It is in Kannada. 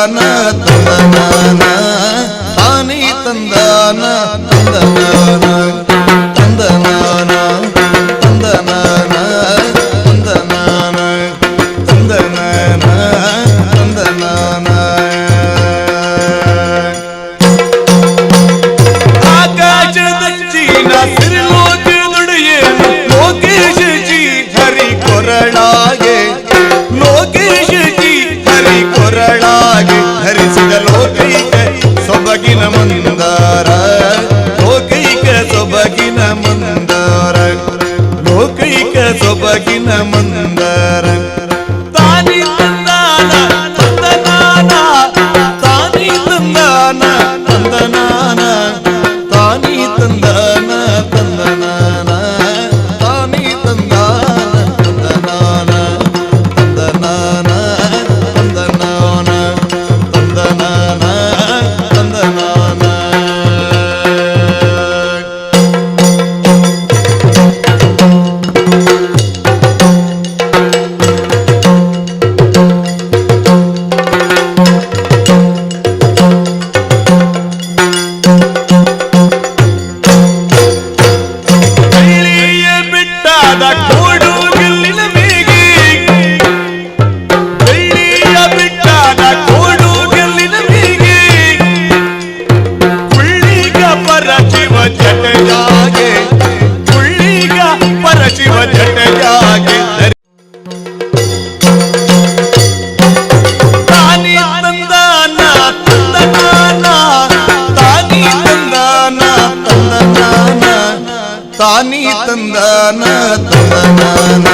ತಂದಾನ ತಂದನಾನ ತಾನಿ ತಂದಾನ ತಂದನಾನ ತಂದನಾನ ತಂದನಾನ ತಂದನಾನ ತಂದನಾನ ತಂದನಾನ ಆಕಾಶದಚ್ಚಿನ ಸಿರಿಲೋಕ ನುಡಿಯೇ ಲೋಕೇಶ ಜಿ ಹರಿ ಕೊರಳಾಗೆ ಲೋಕೇಶ ಜಿ ಹರಿ ಕೊರಳಾಗೆ ಧರಿಸಿದ ಲೋಕೈಕ ಸೊಬಗಿನ ಮಂದಾರ ಲೋಕೈಕ ಸೊಬಗಿನ ಮಂದಾರ ಲೋಕೈಕ ಸೊಬಗಿನ ಮಂದಾರ ತಾನಿ ತಂದಾನ ತಂದನಾನ ತಾನಿ ತಂದಾನ ತಂದನಾನ ತಾನಿ ತಂದಾನ ತಂದನಾನ ತಾನಿ ತಂದಾನ ತಂದನಾನ ತಂದನಾನ ತಂದನಾನ ತಂದನಾನ ತಂದನಾನ ಶಿವ ಜಟಯಾಗೆ ತಾನಿ ತಂದಾನ ತಂದನಾನ ತಾನಿ ತಂದಾನ ತಂದನಾನ ತಾನಿ ತಂದಾನ ತಂದನಾನ